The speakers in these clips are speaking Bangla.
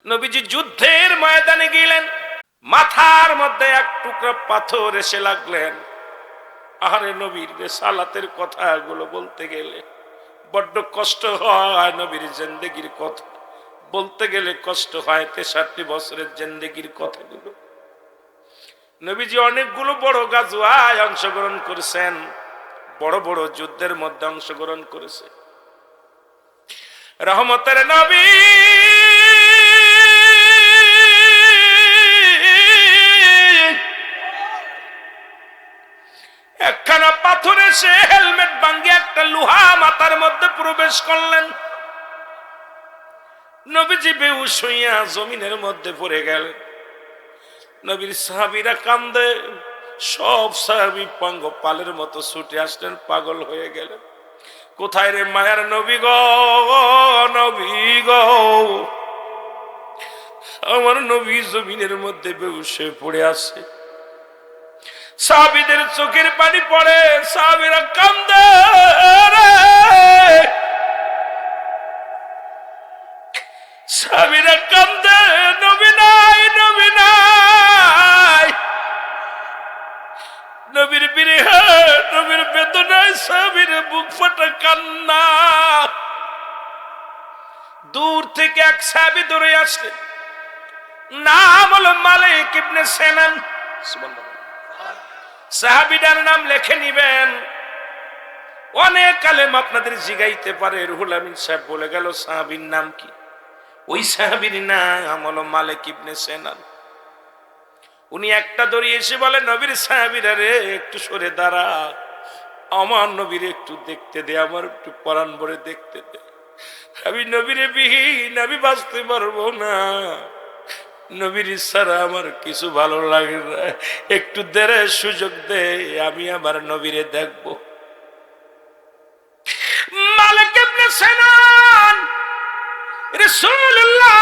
নবীজি যুদ্ধের ময়দানে গেলেন, মাথার মধ্যে এক টুকরা পাথর এসে লাগলেন। আরে নবীর রেসালাতের কথাগুলো বলতে গেলে বড্ড কষ্ট হয়। নবীর জিন্দেগির কথা বলতে গেলে কষ্ট হয়। 63 বছরের জিন্দেগির কথাগুলো। নবীজি অনেকগুলো বড় গাজওয়ায় অংশগ্রহণ করেছেন, বড় বড় যুদ্ধের মধ্যে অংশগ্রহণ করেছে। রহমতের নবী একখানা পাথরে সে হেলমেট ভাঙ্গিয়ে একটা লোহা মাথার মধ্যে প্রবেশ করলেন। নবীজি বেহুশ হইয়া জমিনের মধ্যে পড়ে গেলেন। নবীর সাহাবীরা কান্দে, সব সাহাবী পাঙ্গপালের মতো ছুটে আসলেন, পাগল হয়ে গেলেন। কোথায় রে মায়ার নবী গো, নবী গো, আমার নবী জমিনের মধ্যে বেহুশ হয়ে পড়ে আছে। সাহাবীদের চোখের পানি পড়ে, সাহাবীরা কান্দে রে, সাহাবীরা কান্দে, নবী নাই, নবী নাই। নবীর বিরহে, নবীর বেদনায় সাহাবীর বুক ফাটা কান্না। দূর থেকে এক সাহাবী দৌড়ে আসলেন, নাম হলো মালিক ইবনে সিনান। সুবহানাল্লাহ। সাহাবীটার নাম লিখে নিবেন। অনেক আলেম আপনাদের জিগাইতে পারে, রুহুল আমিন সাহেব বলে গেল সাহাবীর নাম কি? ওই সাহাবীর নাম হলো মালিক ইবনে সিনান। উনি একটা দড়ি এসে বলে, নবীর সাহাবীরা রে একটু সরে দাঁড়া, আমার নবীর একটু দেখতে দে, আমার একটু পরাণ ভরে দেখতে দে। আমি নবীরে বিহীন আমি বাঁচতে পারবো না, নবীর ছাড়া আমার কিছু ভালো লাগে না, একটু দেরে সুযোগ দে, আমি আমার নবীরে দেখব। মালিক ইবনে সিনান রাসূলুল্লাহ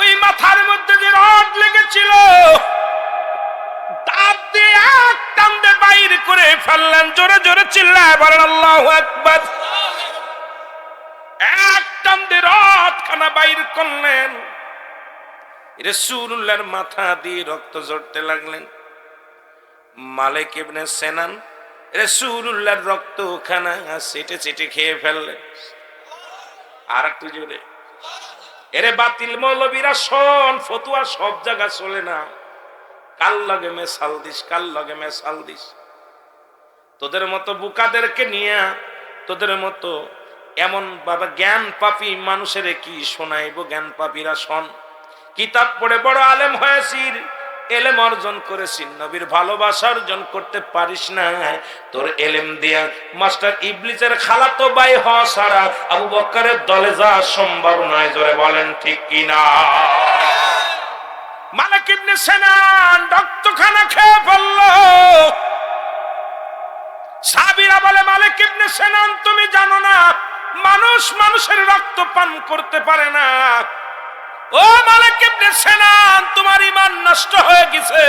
ওই মাথার মধ্যে যে রড লেগেছিল, দাঁত দিয়ে এক টানতে বাইর করে ফেললেন। জোরে জোরে চিল্লায় বলেন আল্লাহু আকবার। এক টানতে রড খানা বাইর করলেন। রাসূলুল্লাহর মাথা দিয়ে রক্ত ঝরতে লাগলেন। মালিক ইবনে সিনান রাসূলুল্লাহর রক্ত খানা চেটে চেটে খেয়ে ফেললেন। আর একটু জোরে। এরে বাতিল মৌলবীরা শোন, ফতুয়া সব জায়গা চলে না। কাল লগে মেশাল দিস, কাল লগে মেশাল দিস। তোদের মতো বুকাদেরকে নিয়ে, তোদের মতো এমন বাবা জ্ঞান পাপী মানুষের কি শোনাইব? জ্ঞান পাপীরা শোন, কিতাব পড়ে বড় আলেম হয়েছিস, এলেম অর্জন করেছিস, নবীর ভালোবাসা অর্জন করতে পারিস না। তোর এলেম দিয়া মাস্টার ইবলিসের খালাতো ভাই হওয়া ছাড়া আবু বকরের দলে যাওয়া সম্ভব নয়। জোরে বলেন ঠিক কিনা? মালিক ইবনে সিনান রক্তখানা খেয়ে ফেলল। সাহাবীরা বলে, মালিক ইবনে সিনান তুমি জানো না মানুষ মানুষের রক্ত পান করতে পারে না। ও মালিক ইবনে সিনান, তোমার ঈমান নষ্ট হয়ে গেছে,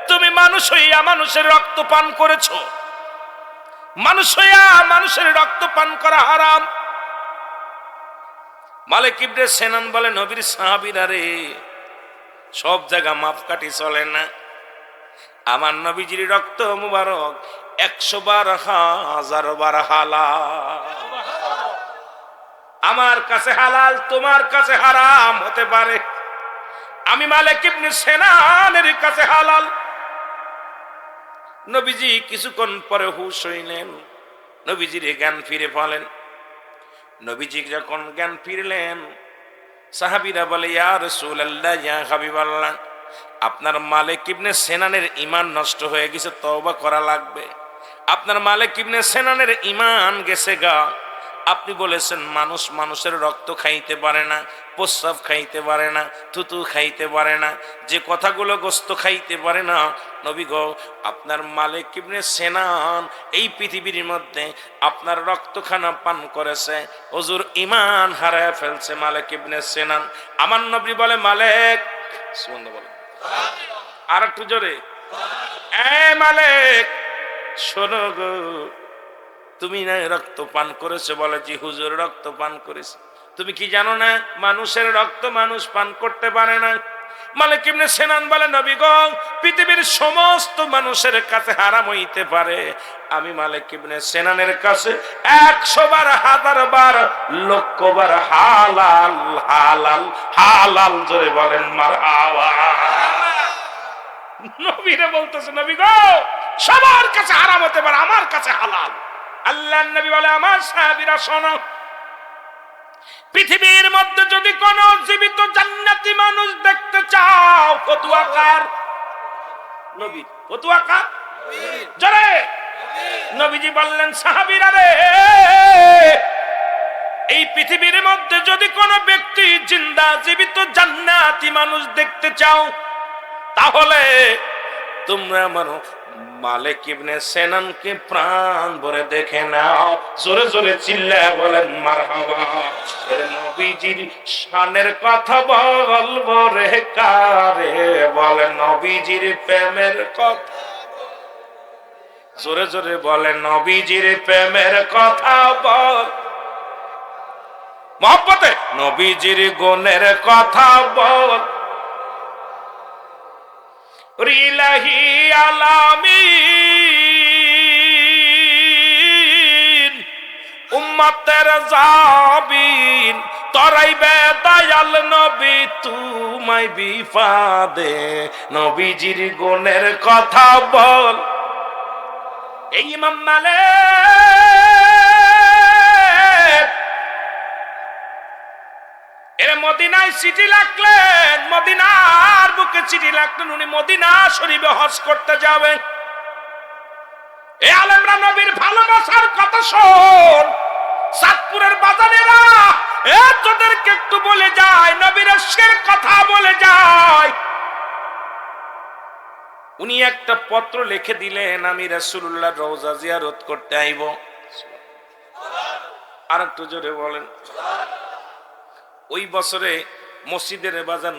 তুমি মানুষ হইয়া মানুষের রক্ত পান করেছো। মানুষ হইয়া মানুষের রক্ত পান করা হারাম। মালিক ইবনে সিনান বলে, নবীর সাহাবীরা রে, সব জায়গা মাপকাঠি চলে না। আমার নবীজির রক্ত মুবারক 100 বার 1000 বার হালাল। আমার কাছে হালাল, তোমার কাছে হারাম হতে পারে। আমি মালিক ইবনে সিনানের কাছে হালাল। নবীজি কিছুক্ষণ পরে হুঁশ হইলেন, নবীজির জ্ঞান ফিরে পেলেন। নবীজি যখন জ্ঞান ফিরলেন, সাহাবীরা বলে, ইয়া রাসূলুল্লাহ, ইয়া হাবিবাল্লাহ, আপনার মালিক ইবনে সিনানের ঈমান নষ্ট হয়ে গেছে, তওবা করা লাগবে। আপনার মালিক ইবনে সিনানের ঈমান গেছে গা। আপনি বলেছেন মানুষ মানুষের রক্ত খাইতে পারে না, প্রস্রাব খাইতে পারে না, থুতু খাইতে পারে না, যে কথাগুলো গোস্ত খাইতে পারে না। নবী গো, আপনার মালিক ইবনে সিনান এই পৃথিবীর মধ্যে আপনার রক্তখানা পান করেছে, হুজুর ঈমান হারায় ফেলছে মালিক ইবনে সিনান। আমার নবী বলে, মালিক, সুবহানাল্লাহ বলে, আর একটু জোরে, এ মালিক শোনো গো, তুমি না রক্ত পান করেছো? বলে, জি হুজুর রক্ত পান করেছি। তুমি কি জানো না মানুষের রক্ত মানুষ পান করতে পারে না? মালিক ইবনে সিনান বলে, নবী গো, পৃথিবীর সমস্ত মানুষের কাছে হারাম হইতে পারে, আমি মালিক ইবনে সিনানের কাছে 100 বার, 1000 বার, লক্ষ বার হালাল হালাল হালাল। জোরে বলেন মারহাবা। নবীরে বলতেছে, নবী গো, সবার কাছে হারাম হতে পারে, আমার কাছে হালাল। আল্লাহর নবী বলে, আমার সাহাবীরা শোনো, পৃথিবীর মধ্যে যদি কোন জীবিত জান্নাতি মানুষ দেখতে চাও, ফতুয়া কার? নবী। ফতুয়া কার? জোরে। নবীজি বললেন, সাহাবীরা রে, এই পৃথিবীর মধ্যে যদি কোন ব্যক্তি জিন্দা জীবিত জান্নাতি মানুষ দেখতে চাও, তাহলে তোমরা মানো মালিক ইবনে সিনানকে প্রাণ ভরে দেখে নাও। জোরে জোরে চিল্লায় বলেন মারহাবা। নবীজির শানের কথা বলবো রে কারে, বলে নবীজির প্রেমের কথা। জোরে জোরে বলেন, নবীজির প্রেমের কথা বল। মহব্বতে নবীজির গুণের কথা বল। ইলাহি আলামিন উম্মতের জাবিন তরাইবে দয়াল নবী তুমাই বিফাদে, নবীজির গুণের কথা বল। এই ইমাম মালিক এর মদিনায় চিঠি লাগলেন, মদিনার বুকে চিঠি লাগলেন, উনি মদিনা শরীফে হজ করতে যাবেন। এই আলেমরা নবীর ভালোবাসার কথা শোন, সাতপুরের বাজারেরা তোদেরকে একটু বলে যায়, নবীর ইশকের কথা বলে যায়। উনি একটা পত্র লিখে দিলেন, আমি রাসূলুল্লাহর রওজা জিয়ারত করতে আইব। আর একটু জোরে বলেন। ওই বছরে মসজিদের বাজান,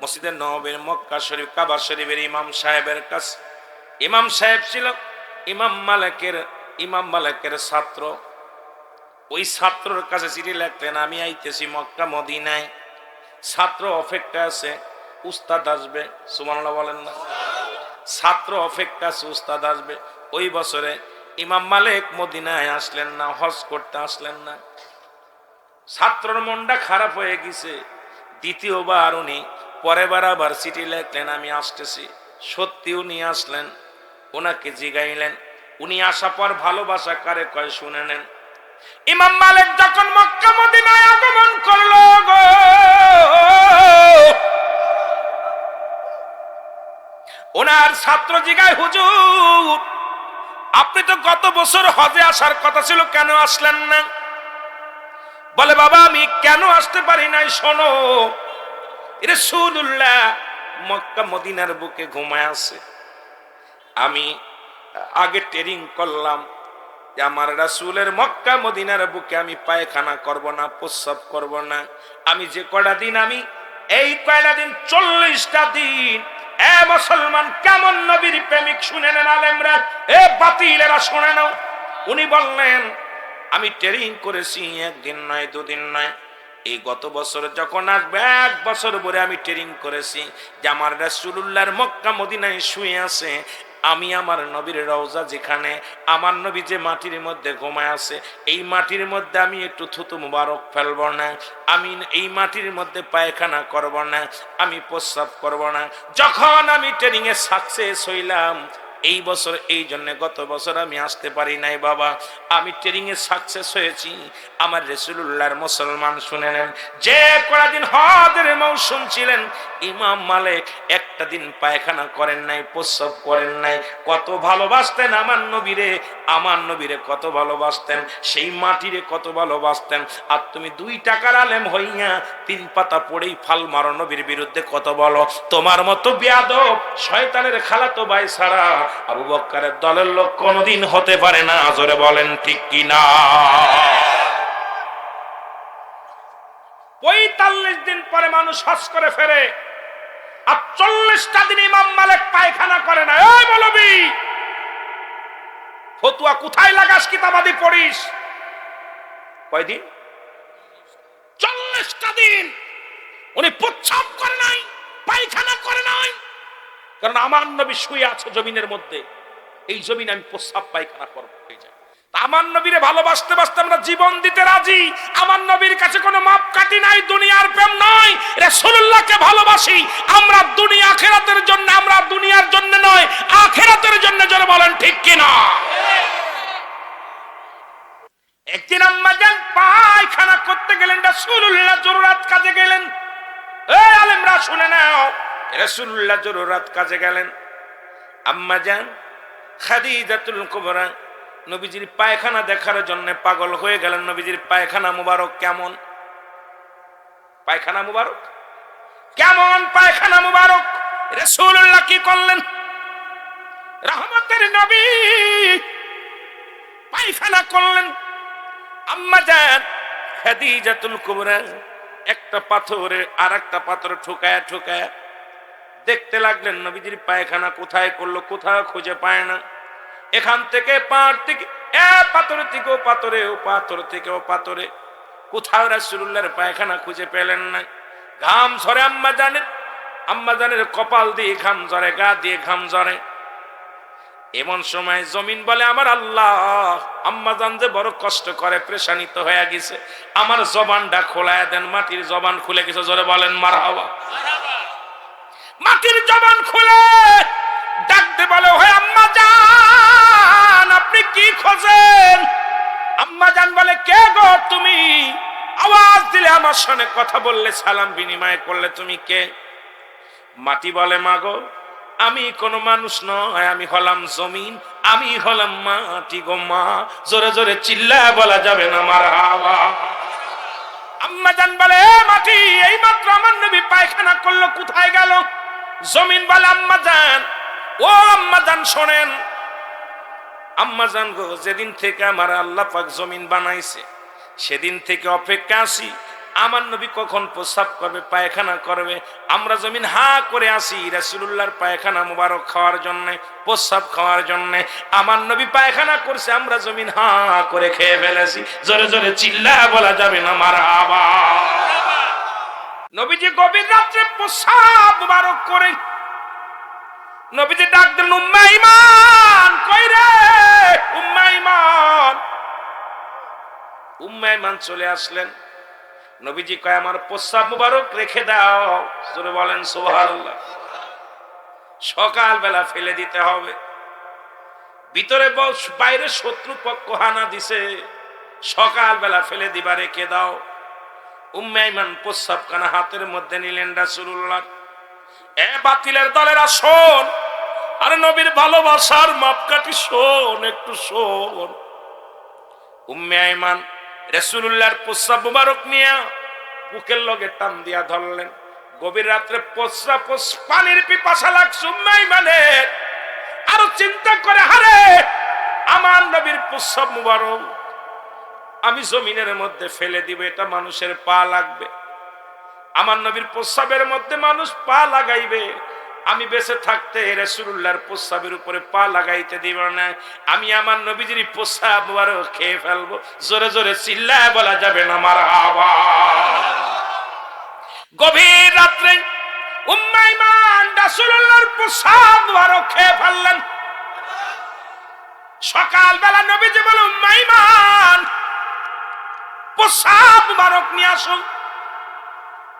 মসজিদের নববীর মক্কা শরীফ কাবা শরীফের ইমাম সাহেবের কাছে, ইমাম সাহেব ছিল ইমাম মালিকের ছাত্র। ওই ছাত্রর কাছে চিঠি লিখতেন, আমি আইতেছি মক্কা মদিনায়, ছাত্র অপেক্ষা আছে, উস্তাদ আসবে। সুবহানাল্লাহ বলেন না? ছাত্র অপেক্ষা আছে, উস্তাদ আসবে। ওই বছরে ইমাম মালিক মদিনায় আসলেন না, হজ করতে আসলেন না। ছাত্রর মনটা খারাপ হয়ে গেছে। দ্বিতীয়বার উনি পরের বার আবার চিঠি লিখলেন, আমি আসতেছি। সত্যি উনি আসলেন, ওনাকে জিগাইলেন। উনি আসা পর ভালোবাসা কারে কয় শুনে নেন। ইমাম মালিক যখন মক্কা মদিনায় আগমন করলো গো, ওনার ছাত্র জিগায়, হুজুর আপনি তো গত বছর হজে আসার কথা ছিল, কেন আসলেন না? বলে, বাবা আমি কেন আসতে পারি নাই, শোনো, রাসূলুল্লাহ মক্কা মদিনার বুকে ঘুমায় আছে। আমি আগে ট্রেনিং করলাম যে আমার রাসূলের মক্কা মদিনার বুকে আমি পায়খানা করব না, প্রস্রাব করব না। আমি যে কয়টা দিন, আমি এই কয়টা দিন 40টা দিন, এ মুসলমান কেমন নবীর প্রেমিক শুনে নেন আলেমরা, এ বাতিলেরা শুনে নাও। উনি বললেন, আমি ট্রেনিং করেছি একদিন নয়, দুদিন নয়, এই গত বছর যখন আসবে 1 বছর ধরে আমি ট্রেনিং করেছি যে আমার রাসূলুল্লাহর মক্কা মদিনায় শুয়ে আছে, আমি আমার নবীর রওজা যেখানে, আমার নবী যে মাটির মধ্যে ঘুমায় আছে, এই মাটির মধ্যে আমি একটু থুতু মুবারক ফেলব না, আমি এই মাটির মধ্যে পায়খানা করব না, আমি প্রস্রাব করব না। যখন আমি ট্রেনিং এ সাকসেস হইলাম, এই বছর এই জন্য গত বছর আমি আসতে পারি নাই বাবা, আমি ট্রেনিং এ সাকসেস হয়েছি। আমার রাসূলুল্লাহর মুসলমান শুনে নেন, যে কয়েকদিন হজের মৌসুম ছিলেন, ইমাম মালিক একটা দিন পায়খানা করেন নাই, প্রস্রাব করেন নাই। কত ভালোবাসতেন আমার নবীরে, আমার নবীরে কত ভালোবাসতেন, সেই মাটিরে কত ভালোবাসতেন। আর তুমি 2 টাকার আলেম হইয়া 3 পাতা পড়েই ফাল মারো নবীর বিরুদ্ধে, কত বলো। তোমার মতো বেয়াদব শয়তানের খালাতো ভাই ছাড়া আবু বকরের দলের লোক কোনদিন হতে পারে না। জোরে বলেন ঠিক কি না? 45 দিন পরে মানুষ হজ করে ফেরে, আর 40টা দিন ইমাম মালিক পায়খানা করে না। এই মৌলবি, ফতুয়া কোথায় লাগাস, কিতাবাদি পড়িস? কয়দিন? 50টা দিন উনি প্রস্রাব করে নাই, পায়খানা করে নাই, কারণ আমার নবী শুয়ে আছে জমিনের মধ্যে, এই জমিনে আমি প্রস্রাব পায়খানা করবো। আমার নবীরে ভালোবাসতে বাসতে আমরা জীবন দিতে রাজি। আমার নবীর কাছে কোনো মাপকাঠি নাই, দুনিয়ার প্রেম নয়, রাসূলুল্লাহকে ভালোবাসি আমরা দুনিয়া আখিরাতের জন্য, আমরা দুনিয়ার জন্য নয়, আখিরাতের জন্য। যারা বলেন ঠিক কিনা? একদিন আম্মা জান পায়খানা করতে গেলেন, রাসূলুল্লাহ জরুরাত কাজে গেলেন। এই আলেমরা শুনে নাও, রাসূলুল্লাহ জরুরাত কাজে গেলেন। আম্মা জান খাদিজাতুল কুবরা নবীজির পায়খানা দেখার জন্য পাগল হয়ে গেলেন। নবীজির পায়খানা মুবারক কেমন, পায়খানা মুবারক কেমন, পায়খানা মুবারক। রাসূলুল্লাহ কি করলেন? রহমতের নবী পায়খানা করলেন। আম্মা জান খাদিজাতুল কুবরা একটা পাথরে আর একটা পাথর ঠুকায়া ঠুকায়া দেখতে লাগলেন নবীজির পায়খানা কোথায় করলো, কোথাও খুঁজে পায় না। এখান থেকে পাহাড় থেকে পাথরে থেকে ও পাথরে, ও পাথর থেকে ও পাথরে, কোথাও রাসূলুল্লাহর পায়খানা খুঁজে পেলেন না। ঘাম ঝরে আম্মা জানের কপাল দিয়ে ঘাম ঝরে, গা দিয়ে ঘাম ঝরে। এমন সময় জমিন বলে আমার আল্লাহ, আম্মা জান যে বড় কষ্ট করে, পেরেশানিত হয়ে গেছে, আমার জবানটা খোলায় দেন। মাটির জবান খুলে গেছে, জোরে বলেন মারহাবা। মাটির জবান খুলে ডাকতে বলে, হয় আম্মা জান আপনি কি খোঁজেন? আম্মা জান বলে, কে গো তুমি? আওয়াজ দিলে আমার সঙ্গে কথা বললে, সালাম বিনিময় করলে, তুমি কে? মাটি বলে, মা গো আমি কোনো মানুষ নয়, আমি হলাম জমিন, আমি হলাম মাটি গো মা। জোরে জোরে চিল্লায় বলা যাবে না মারহাবা। আম্মা জান বলে, মাটি এই মাত্র আমার নবী পায়খানা করলো, কোথায় গেল? জমিন বলে, আম্মা জান, ও আম্মা জান শোনেন, আম্মা জান গো যেদিন থেকে আমার আল্লাহ পাক জমিন বানাইছে সেদিন থেকে অপেক্ষা আছি আমার নবী কখন প্রস্রাব করবে, পায়খানা করবে। আমরা জমিন হা করে আসি রাসূলুল্লাহর পায়খানা মুবারক খাওয়ার জন্য, প্রস্রাব খাওয়ার জন্য। আমার নবী পায়খানা করছে, আমরা জমিন হা করে খেয়ে ফেলেছি। জোরে জোরে চিল্লা বলা যাবে না মারহাবা। নবীজি গভীর রাত্রে প্রস্রাব মুবারক করে নবীজি ডাক দিলেন, উম্মে ঈমান কই রে? উম্মে ঈমান। উম্মে ঈমান চলে আসলেন। নবীজি কয়, আমার প্রস্রাব মুবারক রেখে দাও। জোরে বলেন সুবহানাল্লাহ। সকালবেলা ফেলে দিতে হবে। ভিতরে বাইরে শত্রু পক্ষ হানা দিছে, সকালবেলা ফেলে দিবা, রেখে দাও। উম্মে ঈমান প্রস্রাব কানা হাতের মধ্যে নিলেন রাসূলুল্লাহ। এ বাতিলের দলেরা শোন, আরে নবীর ভালোবাসার মাপকাঠি শোন, একটু শোন। উম্মে ঈমান রাসূলুল্লাহর প্রস্রাব মুবারক নিয়ে বুকের লগে টান দিয়া ধরলেন। গভীর রাত্রে প্রস্রাব পানির পিপাসা লাগছে উম্মে ঈমানের। আরো চিন্তা করে, হারে আমার নবীর প্রস্রাব মুবারক আমি জমিনের মধ্যে ফেলে দিব, এটা মানুষের পা লাগবে। আমার নবীর প্রস্রাবের মধ্যে মানুষ পা লাগাইবে, আমি বেঁচে থাকতে রাসূলুল্লাহর প্রস্রাবের উপরে পা লাগাইতে দিব না। আমি আমার নবীজির প্রস্রাব মুবারক খেয়ে ফেলবো। জোরে জোরে চিল্লায় বলা যাবে না মারহাবা। গভীর রাত্রে উম্মে ঈমান রাসূলুল্লাহর প্রস্রাব মুবারক খেয়ে ফেললেন। সকালবেলা নবীজি বলে, উম্মে ঈমান প্রস্রাব মুবারক নিয়ে আসো,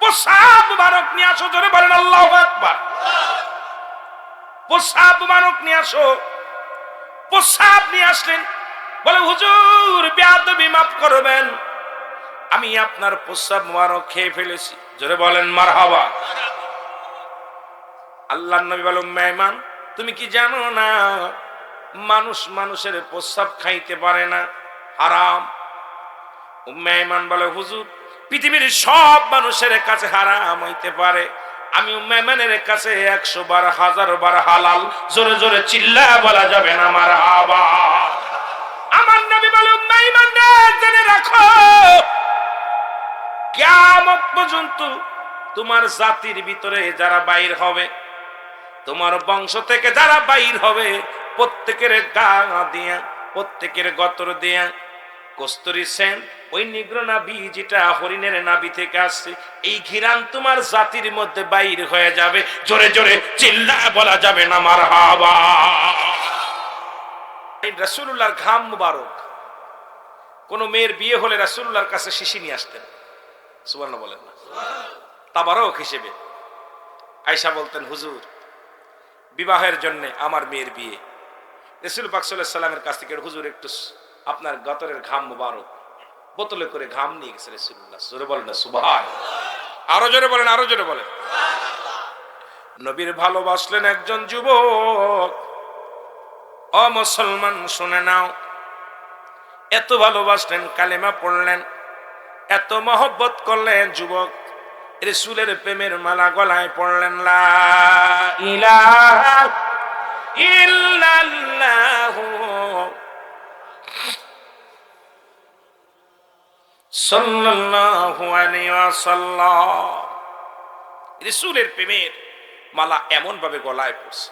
প্রস্রাব মুবারক নিয়ে আসো। জোরে বলেন আল্লাহু আকবার। প্রস্রাব মুবারক নিয়ে আসো। প্রস্রাব নিয়ে আসলেন। বলে, হুজুর বেয়াদবি মাফ করবেন, আমি আপনার প্রস্রাব মুবারক খেয়ে ফেলেছি। জোরে বলেন মারহাবা। আল্লাহর নবী বলে, উম্মে ঈমান তুমি কি জানো না মানুষ মানুষের প্রস্রাব খাইতে পারে না, হারাম। উম্মে ঈমান বলে, হুজুর পৃথিবীর সব মানুষের কাছে হারাম হইতে পারে, আমি উম্মে ঈমানের কাছে 100 বার 1000 বার হালাল। জোরে জোরে চিল্লায় বলা যাবে না মারহাবা। আমার নবী বলে, উম্মে ঈমান জেনে রাখো, কিয়ামত পর্যন্ত তোমার জাতির ভিতরে যারা বাইর হবে, তোমার বংশ থেকে যারা বাইর হবে, প্রত্যেকের গা দিয়া, প্রত্যেকের গতর দিয়া কস্তুরী সেন, ওই নিগ্র নাভি যেটা হরিণের নাভি থেকে আসছে, এই ঘিরান তোমার জাতির মধ্যে বাইর হয়ে যাবে। জোরে জোরে চিল্লায় বলা যাবে না মারহাবা। এই রাসূলুল্লাহর ঘাম মুবারক। কোন মেয়ের বিয়ে হলে রাসূলুল্লাহর কাছে শিশি নিয়ে আসতেন, সুবহানাল্লাহ বলেন না, তাবারক হিসেবে। আয়েশা বলতেন, হুজুর বিবাহের জন্য আমার মেয়ের বিয়ে, রাসূল পাক সাল্লাল্লাহু আলাইহি সাল্লামের কাছ থেকে, হুজুর একটু আপনার গতরের ঘাম মুবারক। বোতলে করে ঘাম নিয়ে গেছে রাসূলুল্লাহ। জোরে বলেন না সুবহানাল্লাহ। আরো জোরে বলেন, আরো জোরে বলেন। নবীর ভালোবাসলেন একজন যুবক। ও মুসলমান শুনে নাও, এত ভালোবাসলেন, কালেমা পড়লেন, এত মহব্বত করলেন যুবক, রাসূলের প্রেমের মালা গলায় পড়লেন, লা ইলাহা ইল্লাল্লাহু সাল্লাল্লাহু আলাইহি ওয়াসাল্লাম। রাসূলের প্রেমের মালা এমন ভাবে গলায় পড়ছে।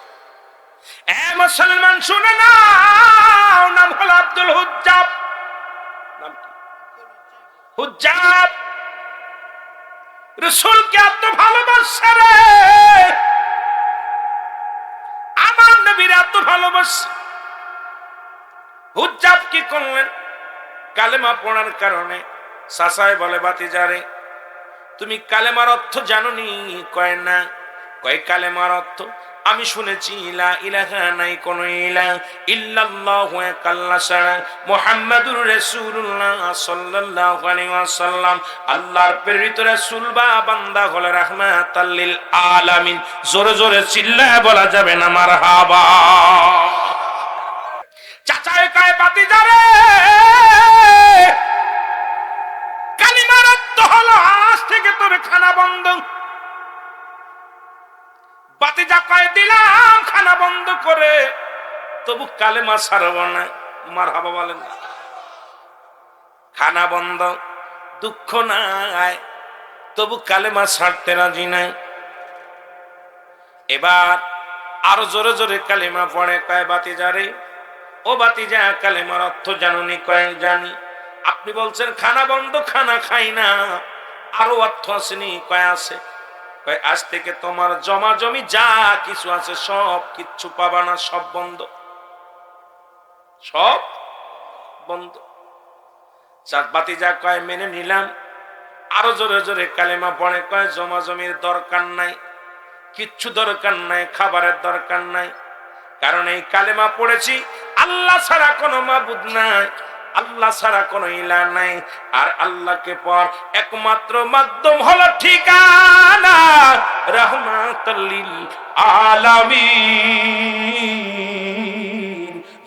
এ মুসলমান শুনে নাও, নাম হলো আব্দুল হুজ্জাব। নাম কি? হুজ্জাব। রাসূলকে এত ভালোবাসে রে, আমার নবীর এত ভালোবাসে। হুজ্জাব কি করলেন? কালেমা পড়ার কারণে সাসায় বলে, বাতিজারে তুমি কালেমার অর্থ জানোনি? কয় না। কয় কালেমার অর্থ আমি শুনেছি, লা ইলাহা, নাই কোন ইলাহ, ইল্লাল্লাহু এক আল্লাহ ছাড়া, মুহাম্মাদুর রাসূলুল্লাহ সাল্লাল্লাহু আলাইহি ওয়াসাল্লাম আল্লাহর প্রেরিত রাসূল বা বান্দা হলো রাহমাতাল লিল আলামিন। জোরে জোরে চিল্লায় বলা যাবে না মারহাবা। চাচাই কয়, বাতিজারে কালিমার অর্থ হলো আজ থেকে তোর খানা বন্ধ। বাতিজা কয়, দিলাম খানা বন্ধ করে, তবু কালেমা ছাড়ব না। মারহাবা বলেন না। খানা বন্ধ, দুঃখ নাই, তবু কালেমা ছাড়তে রাজি নাই। এবার আরো জোরে জোরে কালেমা পড়ে। কয়, বাতিজারে ও বাতিজা কালেমার অর্থ জানুনি? কয়, জানি। আপনি বলছেন খানা বন্ধ, খানা খাই না, আরো অর্থ আসেনি? কয়, আছে। কয়, আজ থেকে তোমার জমা জমি যা কিছু আছে সব কিচ্ছু পাবা না, সব বন্ধ, সব বন্ধ। বাতিজা কয়, মেনে নিলাম। আরো জোরে জোরে কালেমা পড়ে। কয়, জমা জমির দরকার নাই, কিচ্ছু দরকার নাই, খাবারের দরকার নাই, কারণ এই কালেমা পড়েছি আল্লাহ ছাড়া কোনো মাবুদ নাই, আল্লাহ ছাড়া কোনো ইলাহ নাই, আর আল্লাহকে পর একমাত্র মাধ্যম হলো ঠিকানা রাহমাতাল লিল আলামিন।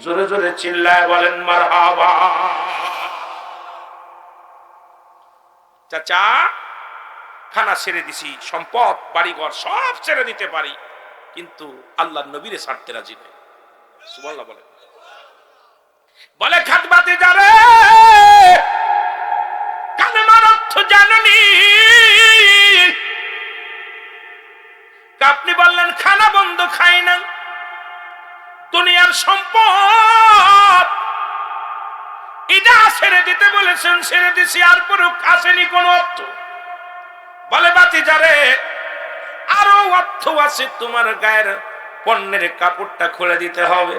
জোরে জোরে চিল্লায় বলেন মারহাবা। চাচা খানা ছেড়ে দিছি, সম্পদ বাড়িঘর সব ছেড়ে দিতে পারি, কিন্তু আল্লাহর নবীরে ছাড়তে রাজি নাই। সুবহানাল্লাহ বলেন। বলে, খাতবাতি যাবে কালেমার অর্থ জানেনি? আপনি বললেন খানা বন্ধ, খাই না, দুনিয়ার সম্পদ এটা ছেড়ে দিতে বলেছেন, ছেড়ে দিছি, আর পরে আসেনি কোন অর্থ। বলে, বাতি যারে আরো অর্থ আছে, তোমার গায়ের পণ্যের কাপড়টা খুলে দিতে হবে।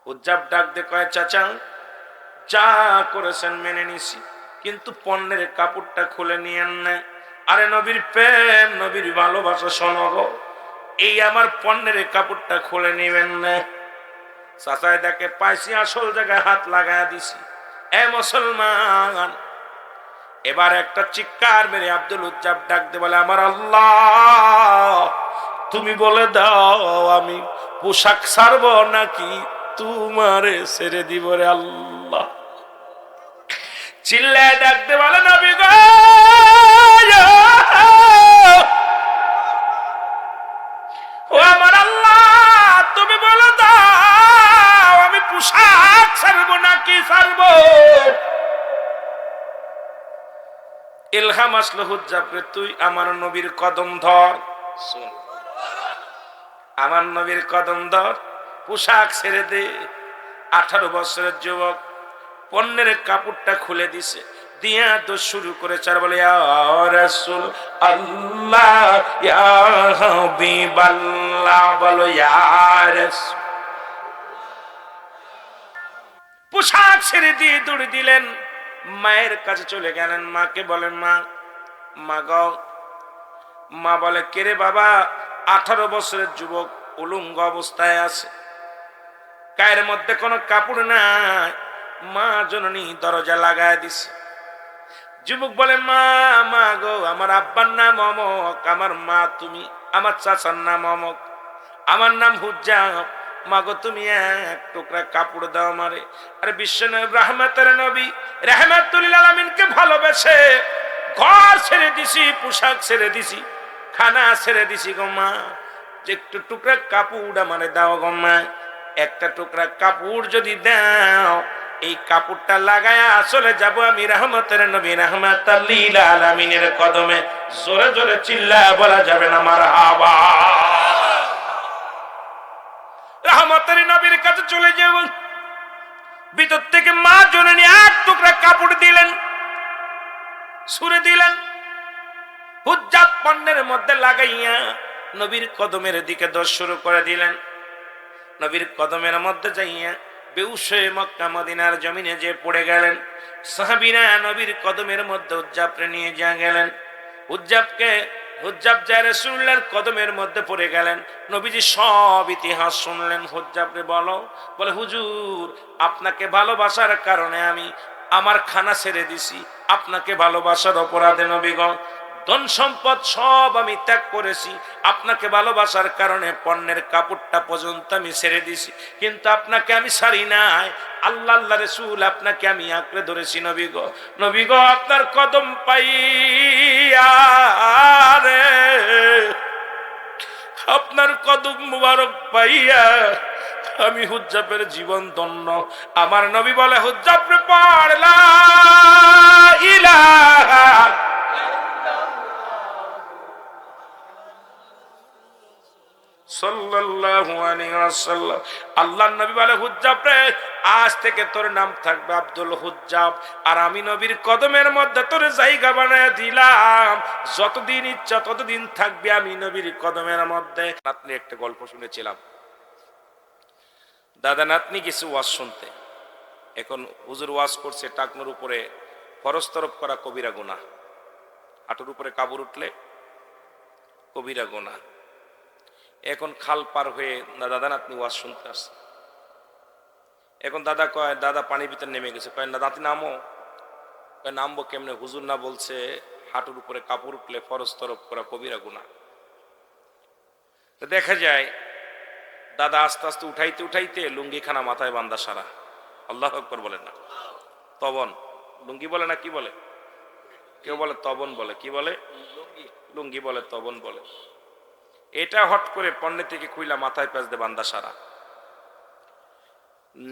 উজ্জাব ডাক দে কয়, চাচা যা করেছেন মেনে নিছি, কিন্তু পণ্যের কাপড়টা খুলে নিয়েন না। আরে নবীর প্রেম, নবীর ভালোবাসা শোনো গো, এই আমার পণ্যের কাপড়টা খুলে নিবেন না। চাচাই দেখে পাইছি আসল জায়গায় হাত লাগায় দিছি। এ মুসলমান, এবার একটা চিৎকার মেরে আব্দুল উজ্জাব ডাক দে বলে, আমার আল্লাহ তুমি বলে দাও আমি পোশাক ছাড়বো নাকি তোমারে ছেড়ে দিব রে আল্লাহ। চিল্লায় ডাক দে বলে, নবী গো ও আমার আল্লাহ তুমি বলে দাও আমি পোশাক ছাড়বো নাকি ছাড়বো। ইলহাম আসলো হুজ্জাবরে, তুই আমার নবীর কদম ধর, শুন আমার নবীর কদম ধর, পোশাক ছেড়ে দে, 18 বছরের যুবক পণ্যের কাপড়টা খুলে দিছে, দিয়া তো শুরু করেছে আর বলে ইয়া রাসূল আল্লাহ ইয়া হাবিবাল্লাহ, বলো ইয়া রাসূল। পোশাক ছেড়ে দিয়ে দৌড়ে দিলেন, মায়ের কাছে চলে গেলেন। মাকে বলেন মা, মা গো। মা বলে কে রে বাবা? 18 বছরের যুবক উলঙ্গ অবস্থায় আছে, গায়ের মধ্যে কোনো কাপড় নাই। মা জননী দরজা লাগায় দিছে। যুবক বলে মা, মা গো, আমার আব্বার নাম অমক, আমার মা তুমি, আমার চাচার নাম অমক, আমার নাম হুজ্জাব। মা গো তুমি এক টুকরা কাপড় দাও আমারে। আর বিশ্বনবী রাহমাতের নবী রাহমাতুল লিল আলামিনকে ভালোবেসে ঘর ছেড়ে দিছি, পোশাক ছেড়ে দিছি, খানা ছেড়ে দিছি গো মা, একটু টুকরা কাপড় আমারে দাও গো মা। একটা টুকরা কাপড় যদি দাও, এই কাপড়টা লাগায়া চলে যাব আমি রাহমাতের নবী রাহমাতুল লিল আলামিনের কদমে। জোরে জোরে চিল্লা বলা যাবে না মারহাবা। রাহমাতের নবীর কাছে চলে যাব, ভিতর থেকে মা জননী এক টুকরা কাপড় দিলেন, ছুঁড়ে দিলেন, হুজ্জাব পণ্যের মধ্যে লাগাইয়া নবীর কদমের দিকে দৌড় শুরু করে দিলেন। নবীর কদমের মধ্যে যাইয়া বেহুশ হয়ে মক্কা মদিনার জমিনে যে পড়ে গেলেন। সাহাবীরা নবীর কদমের মধ্যে হুজ্জাবকে নিয়ে যা গেলেন। হুজ্জাব যায় রাসূলুল্লাহর কদমের মধ্যে পড়ে গেলেন। নবীজি সব ইতিহাস শুনলেন। হুজ্জাবকে বলে হুজুর, আপনাকে ভালোবাসার কারণে আমি আমার খানা ছেড়ে দিছি, আপনাকে ভালোবাসার অপরাধে নবীগণ ধন সম্পদ সব আমি ত্যাগ করেছি, আপনাকে ভালোবাসার কারণে পণ্যের কাপড়টা পর্যন্ত আমি ছেড়ে দিছি, কিন্তু আপনাকে আমি ছাড়ি নাই। আল্লাহ আল্লাহ রাসূল, আপনাকে আমি আঁকড়ে ধরেছি নবী গো। নবী গো, আপনার কদম পাইয়া রে, আপনার কদম মুবারক পাইয়া আমি হুজ্জাবের জীবন ধন্য। আমার নবী বলে হুজ্জাবরে পড় লা ইলাহা সাল্লাল্লাহু আলাইহি ওয়াসাল্লাম। আল্লাহর নবী বলে হুজ্জাব রে, আজ থেকে তোর নাম থাকবে আব্দুল হুজ্জাব, আর আমি নবীর কদমের মধ্যে তোর জায়গা বানায় দিলাম। যতদিন ইচ্ছা ততদিন থাকবি আমি নবীর কদমের মধ্যে। নাতনি একটা গল্প শুনেছিলাম, দাদা নাতনি কিছু ওয়াজ শুনতে। এখন হুজুর ওয়াজ করছে টাকনোর উপরে ফরজ তরফ করা কবিরা গুনাহ, হাঁটুর উপরে কাপড় উঠলে কবিরা গুনাহ। এখন খাল পার হয়ে দাদা নাতনি ওয়াজ শুনতে আসছে। এখন দাদা কয়, দাদা পানির ভিতরে নেমে গেছে। কয় না নাতি নামো। কয় নামবো কেমনে? হুজুর না বলছে হাঁটুর উপরে কাপড় উঠলে ফরজ তরফ করা কবিরা গুনাহ। তো দেখা যায় দাদা আস্তে আস্তে উঠাইতে উঠাইতে লুঙ্গিখানা মাথায় বান্দা সারা। আল্লাহু আকবার বলেন না? তবন লুঙ্গি বলে না কি বলে? কেউ বলে তবন বলে, কি বলে? লুঙ্গি বলে, তবন বলে। এটা হট করে পণ্যের থেকে খুইলা মাথায় প্যাঁচ দে বান্দা সারা।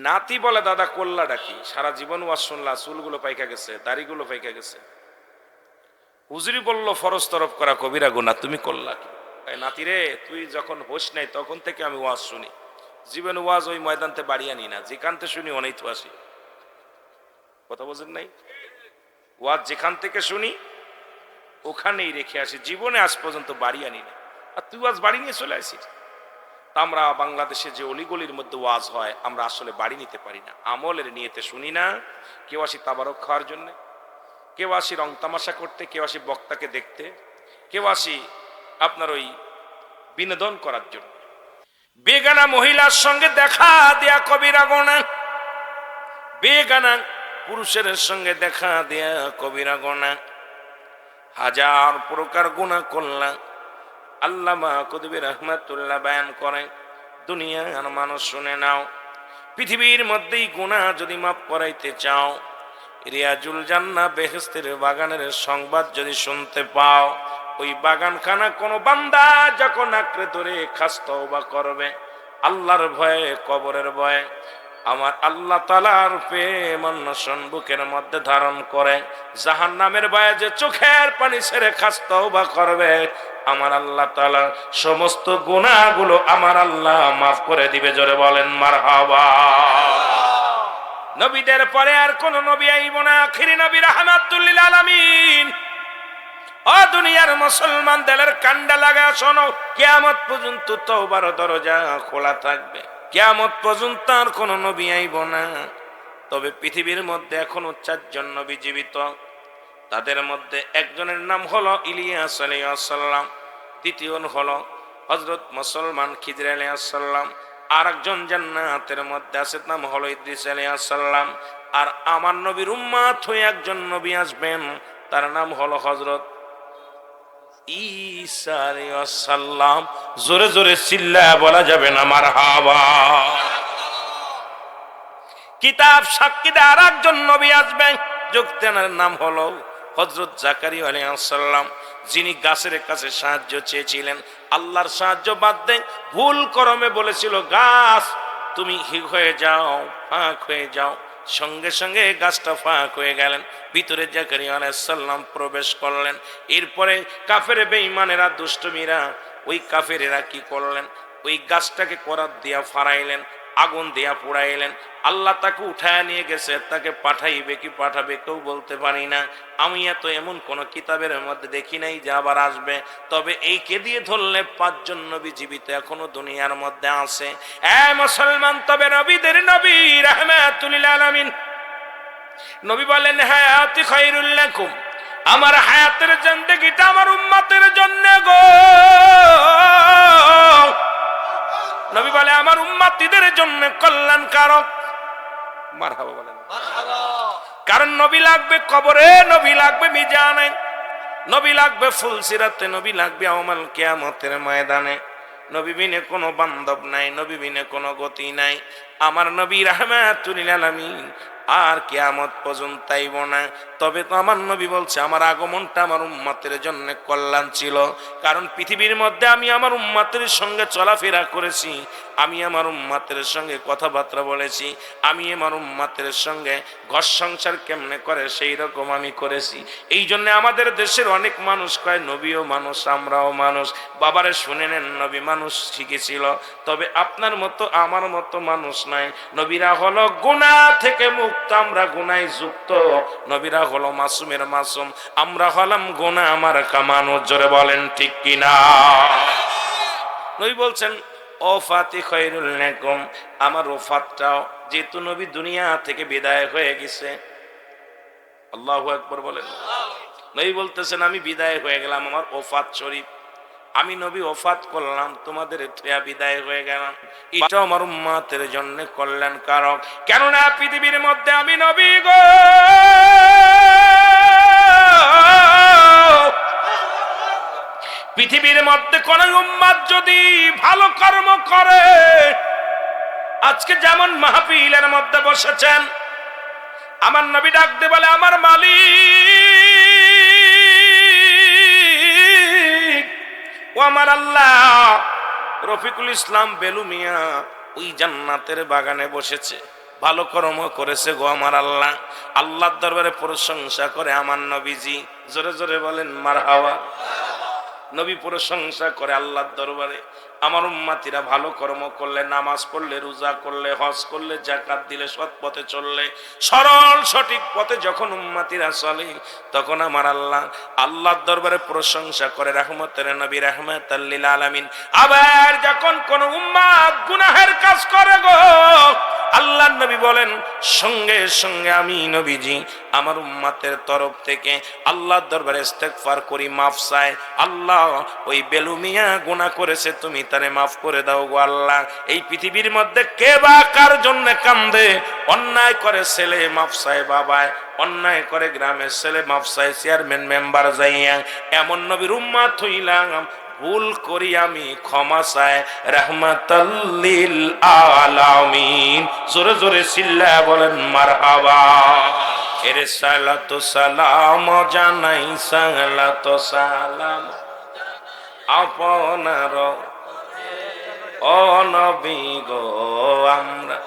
নাতি বলে দাদা করলা ডাকি, সারা জীবন ওয়াজ শুনলা, চুলগুলো পাইকা গেছে, দাড়িগুলো পাইকা গেছে। হুজুরি বলল ফরজ তরফ করা কবিরা গুনাহ, তুমি করলা কি? নাতি রে, তুই যখন হোশ নাই তখন থেকে আমি ওয়াজ শুনি, জীবন ওয়াজ ওই ময়দানতে বাড়ি আনি না, যেখানতে শুনি অনেক তো আসি। কথা বোঝেন নাই? ওয়াজ যেখান থেকে শুনি ওখানেই রেখে আসি, জীবনে আজ পর্যন্ত বাড়ি আনি না। আর তুই ওয়াজ বাড়ি নিয়ে চলে আসিস। তা আমরা বাংলাদেশে যে অলিগলির মধ্যে ওয়াজ হয়, আমরা আসলে বাড়ি নিতে পারি না, আমলের নিয়েতে শুনি না। কেউ আসি তাবারক খাওয়ার জন্য, কেউ আসি রং তামাশা করতে, কেউ আসি বক্তাকে দেখতে, কেউ আসি আপনার ওই বিনোদন করার জন্য। বেগানা মহিলার সঙ্গে দেখা দেয়া কবিরা গুনাহ, বেগানা পুরুষের সঙ্গে দেখা দেয়া কবিরা গুনাহ। হাজার প্রকার গুনাহ করলাম। আল্লামা কুতুবী রাহমাতুল্লাহ বয়ান করেন, দুনিয়ার মানুষ শুনে নাও, পৃথিবীর মধ্যেই গুনাহ যদি মাফ করাইতে চাও, রিয়াজুল জান্নাহ বেহেশতের বাগানের সংবাদ যদি শুনতে পাও, ওই বাগানখানা কোনো বান্দা যখন আঁকড়ে ধরে খাস তওবা করবে, আল্লাহর ভয়ে, কবরের ভয়ে, আমার আল্লাহ তাআলার প্রেম অন্বেষণ বুকের মধ্যে ধারণ করে, জাহান্নামের ভয়ে যে চোখের পানি ছেড়ে খাস তওবা করবে, আমার আল্লাহ তাআলা সমস্ত গুনাহগুলো আমার আল্লাহ মাফ করে দিবে। জোরে বলেন মারহাবা। নবীদের পরে আর কোন নবী আইব না, আখিরি নবী রাহমাতুল লিল আলামিন। ও দুনিয়ার মুসলমান, দিলের কান্ডা লাগা শোনো, কিয়ামত পর্যন্ত তওবার দরজা খোলা থাকবে, কিয়ামত পর্যন্ত আর কোন নবী আইব না। তবে পৃথিবীর মধ্যে এখনো 4 জন নবী জীবিত। তাদের মধ্যে একজনের নাম হলো ইলিয়াস আলাইহিস সালাম, দ্বিতীয় হলো হযরত মুসলমান খিজর আলাইহিস সালাম, আর একজন জান্নাতের মধ্যে আছে, নাম হলো ইদ্রিস আলাইহিস সালাম। আর আমার নবীর উম্মত হয়ে একজন নবী আসবেন, তার নাম হলো হযরত ঈসা আলাইহিস সালাম। জোরে জোরে চিল্লায়া বলা যাবে না মারহাবা। কিতাব সাক্ষী দেয় আর একজন নবী আসবেন, যোগদানের নাম হলো হযরত জাকারিয়া আলাইহিস সালাম, যিনি গাছের কাছে সাহায্য চেয়েছিলেন, আল্লাহর সাহায্য বাদ দেন, ভুল করমে বলেছিল গাছ তুমি হিগ হয়ে যাও, ফাঁক হয়ে যাও। সঙ্গে সঙ্গে গাছটা ফাঁক হয়ে গেলেন, ভিতরে জাকারিয়া আলাইহিস সালাম প্রবেশ করলেন। এরপরে কাফের বেঈমানেরা, দুষ্টমীরা, ওই কাফেরেরা কি করলেন, ওই গাছটাকে করাত দিয়া ফাড়াইলেন, আগুন দিয়া পোড়াইলেন। আল্লাহ তাকে উঠায় নিয়ে গেছে, তাকে পাঠাইবে কি পাঠাবে কেউ বলতে পারি না। আমি এত এমন কোন কিতাবের মধ্যে দেখি নাই যে আবার আসবে। তবে এই কে দিয়ে ধরলে 5 জন নবী জীবিত এখনো দুনিয়ার মধ্যে আছে। মুসলমান, তবে নবীদের নবী রাহমাতুল লিল আলামিন নবী বলেন, হায়াতি খায়রুল লাকুম, আমার হায়াতের জিন্দেগিটা আমার উম্মতের জন্য গো। নবী বলে আমার উম্মতীদের জন্য কল্যাণকারক। মারহাবা বলেন মারহাবা। কারণ নবী লাগবে কবরে, নবী লাগবে মিজানে, নবী লাগবে ফুলসিরাতে, নবী লাগবে ইয়াউমুল কিয়ামতের ময়দানে। নবী বিনে কোনো বান্ধব নাই, নবী বিনে কোনো গতি নাই। আমার নবী রাহমাতুল লিল আলামিন আর কিয়ামত পর্যন্ত আইব না। তবে তো আমার নবী বলছে আমার আগমনটা আমার উম্মতের জন্য কল্যাণ ছিল। কারণ পৃথিবীর মধ্যে আমি আমার উম্মতের সঙ্গে চলাফেরা করেছি, আমি আমার উম্মতের সঙ্গে কথাবার্তা বলেছি, আমি আমার উম্মতের সঙ্গে ঘর সংসার কেমনে করে সেই রকম আমি করেছি। এই জন্য আমাদের দেশের অনেক মানুষ কয় নবীও মানুষ, আমরাও মানুষ। বাবারে শুনে নেন, নবী মানুষ শিখেছিল, তবে আপনার মতো আমার মতো মানুষ নাই। নবীরা হলো গুনাহ থেকে মুক্ত, আমরা গুনায় যুক্ত। নবীরা হলো মাসুমের মাসুম, আমরা হলাম গুনাহ আমার কামানো। জোরে বলেন ঠিক কিনা? নবী বলছেন ওফাতি খায়রুল লাকুম, আমার ওফাতটাও, যেহেতু নবী দুনিয়া থেকে বিদায় হয়ে গেছে। আল্লাহু আকবার বলেন। নবী বলতেছেন আমি বিদায় হয়ে গেলাম, আমার ওফাত শরীফ, আমি নবী ওফাত করলাম, তোমাদের থুয়া বিদায় হয়ে গেলাম, এটা আমার উম্মতের জন্য কল্যাণকারক। কেননা পৃথিবীর মধ্যে আমি নবী গো, পৃথিবীর মধ্যে কোন উম্মত যদি ভালো কর্ম করে, আজকে যেমন মাহফিলের মধ্যে বসেছেন, আমার নবী ডাকতে বলে আমার মালিক ও আমার আল্লাহ। রফিকুল ইসলাম বেলু মিয়া ওই জান্নাতের বাগানে বসেছে, ভালো কর্ম করেছে গো আমার আল্লাহ। আল্লাহর দরবারে প্রশংসা করে আমার নবীজি। জোরে জোরে বলেন মারহাবা। নবী প্রশংসা করে আল্লাহর দরবারে। আমার উম্মতিরা ভালো কর্ম করলে, নামাজ পড়লে, রোজা করলে, হজ করলে, যাকাত দিলে, সৎ পথে চললে, সরল সঠিক পথে যখন উম্মতিরা চলে, তখন আমার আল্লাহ আল্লাহর দরবারে প্রশংসা করে রহমতের নবী রাহমাতাল লিল আলামিন। আবার যখন কোন উম্মত গুনাহের কাজ করে গো, আল্লাহর নবী বলেন সঙ্গে সঙ্গে আমি নবীজি আমার উম্মতের তরফ থেকে আল্লাহর দরবারে ইস্তেগফার করি, মাফ চাই। আল্লাহ ওই বেলু মিয়া গুনাহ করেছে, তুমি তারে মাফ করে দাও গো আল্লাহ। এই পৃথিবীর মধ্যে কে বা কার জন্য কান্দে? অন্যায় করে ছেলে মাফ চায় বাবায়, অন্যায় করে গ্রামের ছেলে মাফ চায় চেয়ারম্যান মেম্বার যাইয়া। এমন নবীর উম্মত হইলাম, ভুল করি আমি ক্ষমা চাই রাহমাতাল লিল আলামিন। জোরে জোরে চিল্লা বলেন মারহাবা। এরে সালাতু সালাম জানাই, সালাতু সালাম আপনার ও নবী গো। আমরা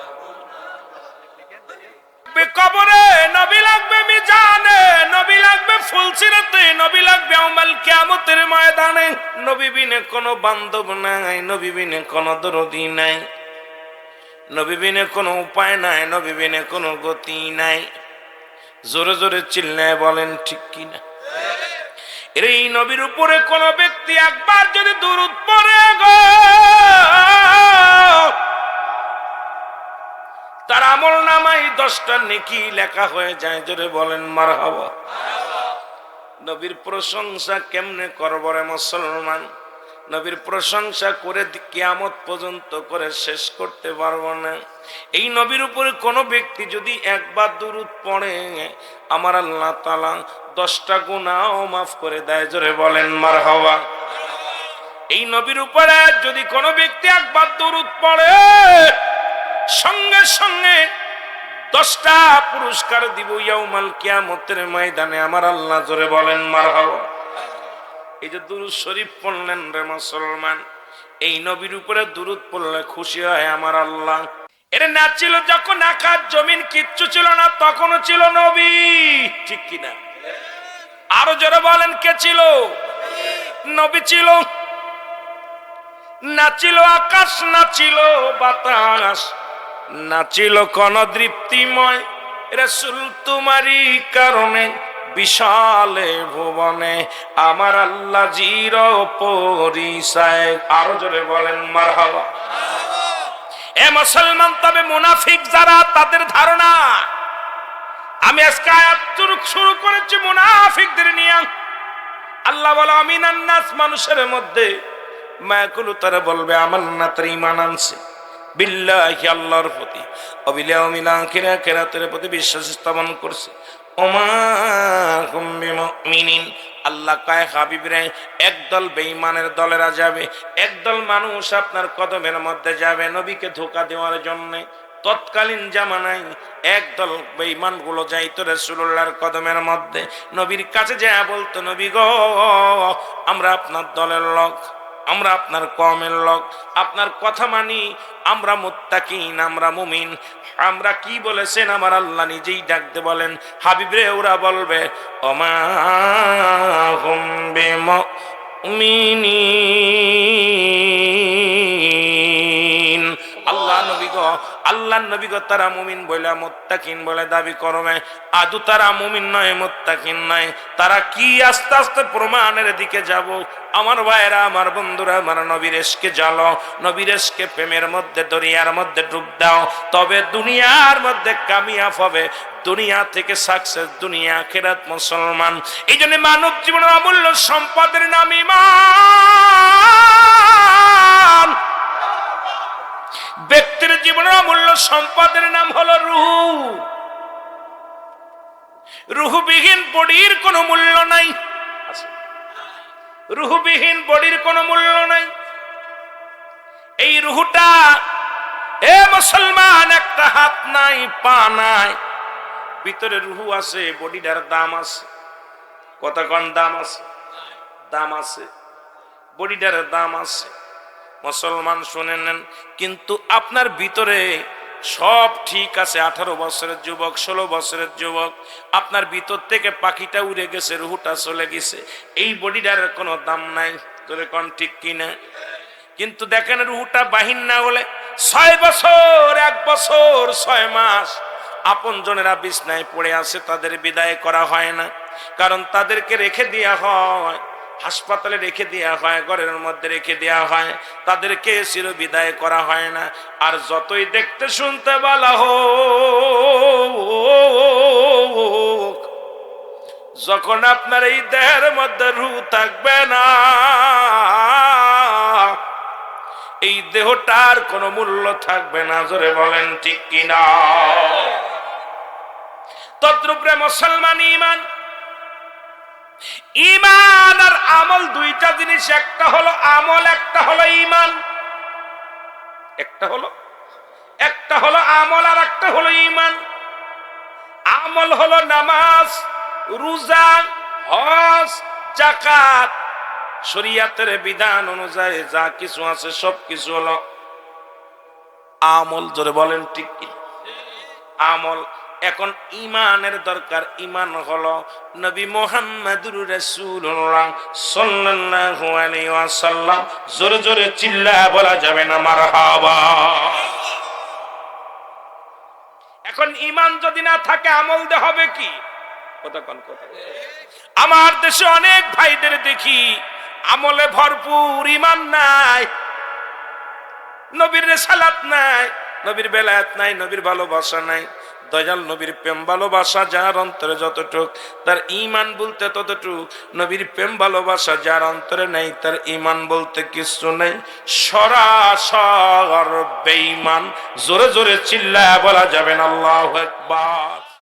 কবরে নবী লাগবে, মিজানে নবী লাগবে, ফুলসিরাতে নবী লাগবে, ইয়াউমুল কিয়ামতের ময়দানে। নবী বিনে কোনো বান্ধব নাই, নবী বিনে কোনো দরদি নাই। নবী বিনে কোনো উপায় নাই, নবী বিনে কোনো গতি নাই। জোরে জোরে চিল্লায় বলেন ঠিক কিনা? এই নবীর উপরে কোন ব্যক্তি একবার যদি দুরূদ পড়ে গো, তার আমল নামাই 10টা নেকি লেখা হয়ে যায়। জোরে বলেন মারহাবা। নবীর প্রশংসা কেমনে করব রে মুসলমান? নবীর প্রশংসা করে কিয়ামত পর্যন্ত করে শেষ করতে পারবো না। এই নবীর উপরে কোনো ব্যক্তি যদি একবার দুরূদ পড়ে, আমার আল্লাহ তাআলা 10টা গুনাহও মাফ করে দেয়। জোরে বলেন মারহাবা। এই নবীর উপরে যদি কোনো ব্যক্তি একবার দুরূদ পড়ে, সঙ্গে সঙ্গে 10টা পুরস্কার দিব ইয়াউমাল কিয়ামতের ময়দানে আমার আল্লাহ। জোরে বলেন মারহাবা। এই যে দুরূদ শরীফ পড়লেন রে মুসলমান, এই নবীর উপরে দুরূদ পড়লে খুশি হয় আমার আল্লাহ। এটা না ছিল যখন আকাশ জমিন কিচ্ছু ছিল না, তখনও ছিল নবী, ঠিক কিনা? আরো জোরে বলেন কে ছিল? নবী ছিল। না ছিল আকাশ, না ছিল বাতাস, না ছিল কোন দৃপ্তিময়, রাসূল তোমারই কারণে বিশালে ভুবনে আমার আল্লাহ জির পরিচয়। আরো জোরে বলেন মারহাবা। এ মুসলমান, তবে মুনাফিক যারা, তাদের ধারণা, আমি আজকে আয়াত শুরু করেছি মুনাফিকদের নিয়ে। আল্লাহ বলে আমিনান নাস, মানুষের মধ্যে মায়াকুলু, তারা বলবে আমান্না, তার ঈমান আনছে বিল্লাহি, আল্লাহর প্রতি, ওয়াবিল ইয়াউমিল আখির, আখিরাতের প্রতি বিশ্বাস স্থাপন করছে। ওমা হুম বিমুমিনিন, আল্লাহ কয় হাবিবরে, একদল বেঈমানের দলেরা যাবে, একদল মানুষ আপনার কদমের মধ্যে যাবে নবীকে ধোঁকা দেওয়ার জন্য। তৎকালীন জামানায় একদল বেঈমান গুলো যাইতো রাসূলুল্লাহর কদমের মধ্যে, নবীর কাছে যায় বলতো, নবী গো, আমরা আপনার দলের লোক, আমরা আপনার কওমের লোক, আপনার কথা মানি, আমরা মুত্তাকিন, আমরা মুমিন। আমরা কি বলেছেন আমার আল্লাহ নিজেই ডাকতে বলেন, হাবিবরে ওরা বলবে ওমা হুম বিমুমিনিন, আল্লাহ নবী গো, আল্লাহ নবী গো, তারা মুমিন বলে মুত্তাকিন বলে দাবি করবে, আদু তারা মুমিন নয়, মুত্তাকিন নয়। তারা কি? আস্তে আস্তে প্রমাণের দিকে যাব। আমার ভাইরা, আমার বন্ধুরা, আমার নবীর ইশকে জ্বালো, নবীর ইশকে প্রেমের মধ্যে দরিয়ার মধ্যে ডুব দাও, তবে দুনিয়ার মধ্যে কামিয়াব হবে, দুনিয়া থেকে সাকসেস, দুনিয়া আখিরাত মুসলমান। এই জন্য মানব জীবনের অমূল্য সম্পদের নাম ঈমান। ব্যক্তির জীবনের অমূল্য সম্পদের নাম হলো রূহ। রূহবিহীন বডির কোনো মূল্য নাই। রূহবিহীন বডির কোনো মূল্য নাই। এই রূহটা, এ মুসলমান, একটা হাত নাই, পা নাই, ভিতরে রূহ আছে, বডিটার দাম আছে। কতক্ষণ দাম আছে? দাম আছে, বডিটার দাম আছে। মুসলমান শুনে নেন, কিন্তু আপনার ভিতরে সব ঠিক আছে, 18 বছরের যুবক, 16 বছরের যুবক, আপনার ভিতর থেকে পাখিটা উড়ে গেছে, রুহুটা চলে গেছে, এই বডিটার কোনো দাম নাই। তোরে কোন ঠিক কিনা? কিন্তু দেখেন, রুহুটা বাহির না হলে 6 বছর, 1 বছর 6 মাস আপন জনেরা বিছনায় পড়ে আছে, তাদের বিদায় করা হয় না। কারণ তাদেরকে রেখে দেওয়া হয়, হাসপাতালে রেখে দেওয়া হয়, ঘরের মধ্যে রেখে দেওয়া হয়, তাদেরকে চির বিদায় করা হয় না। আর যতই দেখতে শুনতে বলা হোক, যখন আপনার এই দেহের মধ্যে রূহ থাকবে না, এই দেহটার কোনো মূল্য থাকবে না। জোরে বলেন ঠিক কিনা? তদ্রূপে মুসলমান, ঈমান, ঈমান আর আমল দুইটা জিনিস, একটা হলো আমল, একটা হলো ঈমান। একটা হলো আমল আর একটা হলো ঈমান। আমল হলো নামাজ, রোজা, হজ, যাকাত, শরীয়তের বিধান অনুযায়ী যা কিছু আছে সব কিছু হলো আমল। জোরে বলেন ঠিক কি? আমল। এখন ঈমানের দরকার। ঈমান হলো নবী মুহাম্মদুর রাসূলুল্লাহ সাল্লাল্লাহু আলাইহি ওয়াসাল্লাম। জোরে জোরে চিল্লায়া বলা যাবে না মারহাবা? এখন ঈমান যদি না থাকে আমল দে হবে কি? কথা কোন কথা। আমার দেশে অনেক ভাইদের দেখি আমলে ভরপুর, ঈমান নাই, নবীর রিসালাত নাই, নবীর বেলায়েত নাই, নবীর ভালোবাসা নাই। দয়াল নবীর প্রেম ভালোবাসা যার অন্তরে যতটুক, তার ঈমান বলতে ততটুক। নবীর প্রেম ভালোবাসা যার অন্তরে নাই, তার ঈমান বলতে কিছু নাই, সরাসর বেঈমান। জোরে জোরে চিল্লায়া বলা যাবে না আল্লাহু আকবার।